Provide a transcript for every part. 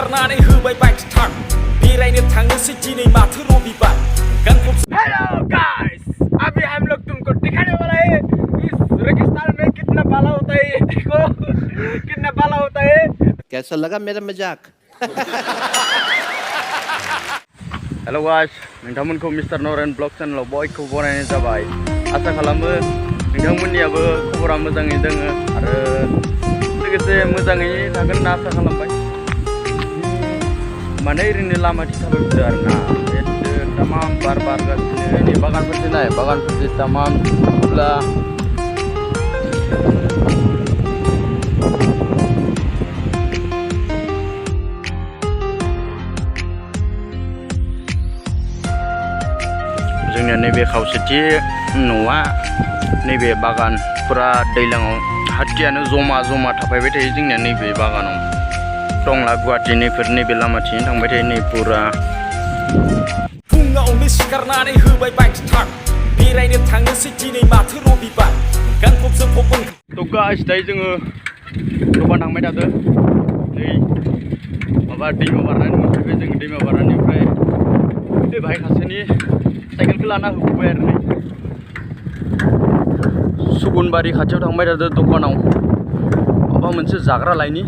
सिखारनानै होबाय bike start बेरायनो थांनोसै दिनै माथो रबिबार गानफब हेलो गाइस, अभी हम लोग तुमको दिखाने वाला है इस रेगिस्तान में कितना बाला होता है। देखो कितना बाला होता है। कैसा लगा मेरा मजाक? हेलो गाइस, नोंथांमोनखौ मिस्टार नरेन ब्लग चेनेलाव बयखौबो बरायनाय जाबाय। आसा खालामो नोंथांमोननियाबो खबरा मोजाङै दङ आरो लोगोसे मोजाङै थागोन होनना आसा खालामबाय। माने ओरैनो लामाथिं थाबायबोदों आरोना तमाम बार बारगासिनो नै बागानफोरजों नाय बागानफोरजों तमाम अब्ला जोंनिया नैबे खावसेथि न'आ नैबे बागान फुरा दैज्लाङाव हाथियानो जमा जमा थाफायबाय थायो जोंनिया नैबे बागानाव टंला गुवाहाटीनिफोर नैबे लामाथिं थांबाय थायो नै फुरा फुङावनो सिखारनानै होबाय बाइक स्टार्ट बेरायनो थांनोसै दिनै माथो रबिबार गानफब जोमफब थ' गाइस दायो जोङो दखान थांबाय थादों नै माबा दैमा बारनानै मोनफैबाय जों दैमा बारनायनिफ्राय बे भाइ खासेनि साइकेलखौ लाना होबोबाय आरो नै सुबुनबारि खाथियाव थांबाय थादों दखानाव माबा मोनसे जाग्रा लायनि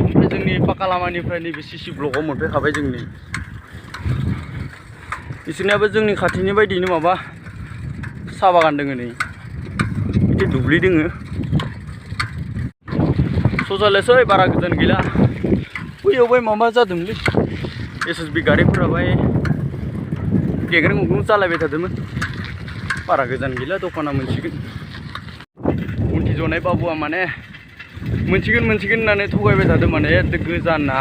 ओमफ्राय जोंनि पाका लामानिफ्राय नैबे सिसि ब्लकआव मोनफैखाबाय जोंनि बिसोरनियाबो जोंनि खाथिनि बायदिनो माबा साहा बागान दङ नै बिदि दुब्लि दङ सजालेसै बारा गोजान गैला बैयावहाय माबा जादोंलै SSB गारिफोरा बाय गेग्रें गुग्रुं जालायबाय थादोंमोन बारा गोजान गैला दखाना मोनसिगोन उनथि जनाय बाबुआ माने मोनसिगोन होननानै थगायबाय थादों माने एकदम गोजाना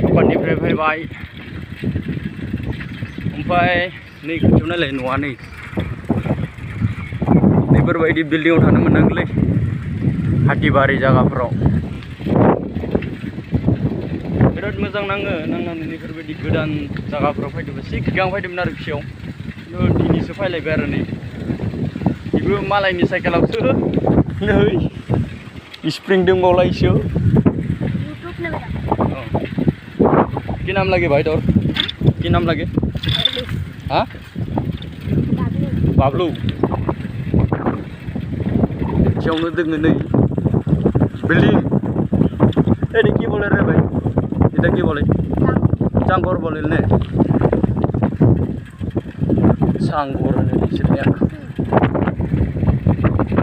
दखाननिफ्राय फैबाय ओमफ्राय नै खाथियाव नायलाय न'आ नै बेफोरबायदि बिल्डिंआव थानो मोननांगौलै हाथिबारि जायगाफोराव बिराद मोजां नाङो नांनानै बेफोरबायदि गोदान जायगाफोराव फैदोंमोन एसे सिगां फैदोंमोन आरो फिसायाव दिनैसो फैलायबाय आरो नै बेबो मालायनि साइकेलावसो नै स्प्रिं दंबावलायसो कि नाम लगे भाई तोर कि नाम लगे हाँ बाबलू खाथियावनो दोङो नै बिल्डिं एडी की बोले रे भाई এটা কি বলে চাঙ্গর বলে নে सांगर होनो बिसोरनिया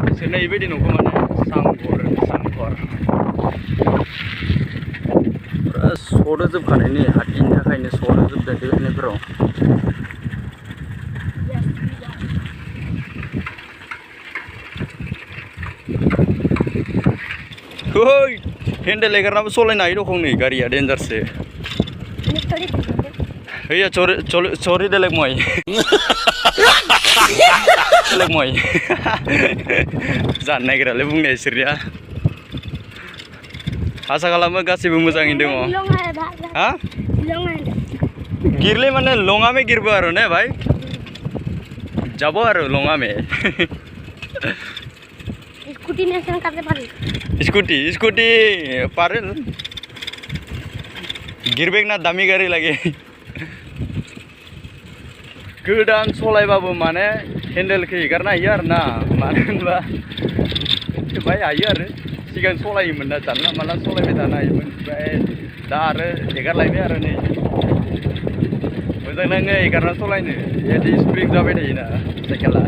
बिसोरना बेबायदि न'खौ माने सांगर फुरा सदो जोबखानाय नै हाथिनि थाखायनो सदो जोबदों बे होनायफोराव ओइ हेन्डेल एगारनाबो सलायनो हायो दखं नै गारिया डेन्जारसो हैया चोरी देलेक मय देलेक मय जानो नागिरालै बुंनाया इसोरनिया आसा खालामो गासैबो मोजाङैनो दङ हा गिरले माने लङा में गिरबो आरो ने भाई যাব आरो लङा में स्कूटी नेशन करते पारे स्कूटी पारे गिरबेक ना दामी गारि लागे गोदान सलायबाबो माने हेन्डेलखौ एगारनो हायो आरो ना मानो होनबा भाई हायो आरो सिगां सलायोमोन ना जानला मानला सलायबाय थानो हायोमोन ओमफ्राय दा आरो एगारलायबाय आरो नै मोजां नाङो एगारना सलायनो बिदि स्प्रिं जाबाय थायोना साइकेला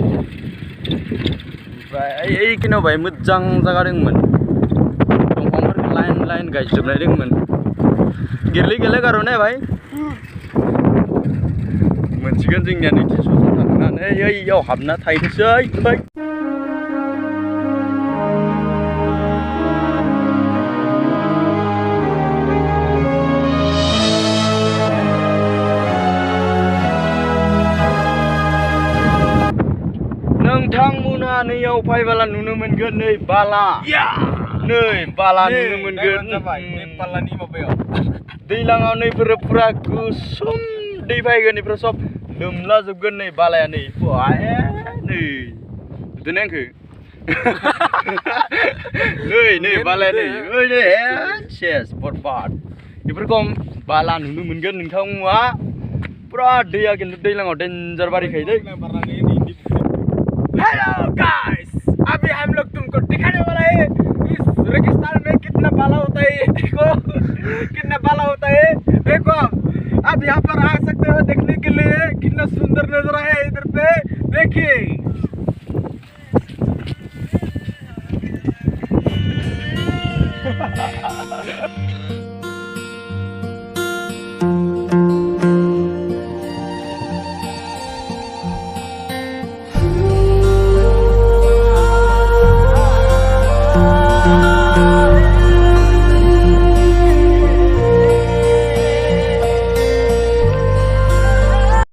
ओमफ्राय ओइखिनियाव बाहाय मोजां जायगा दंमोन दंफांफोरखौ लाइन गायजोबनाय दंमोन गिरले गेलेक आरो ने भाई मोनसिगोन जोंनिया नैथि ससे थांनानै ओइयाव हाबना थाहैनोसै ओमफ्राय नोंथांमोना नैयाव फैबोला नुनो मोनगोन नै बाला नै बाला नुनो मोनगोन बालानि माबायाव दैलाङाव नैफोरो फुरा गोसोम दै फैगोन बेफोर सब लोमला जोबगोन नै बालाया नै नै नुदों आंखो नै बालाया नै ओइ नै सेस बरबाद बेफोरखौ बाला नुनो मोनगोन नोंथांमोना पुरा दैया खिन्थु दैलाङाव डेन्जार बारिखायो दै हेलो गाइस अभी हम लोग तुमको दिखाने वाला है इस रेगिस्तान में कितना बाला होता है ये देखो कितना बाला होता है देखो आप यहाँ पर आ सकते हो देखने के लिए कितना सुंदर नजारा है इधर पे देखिए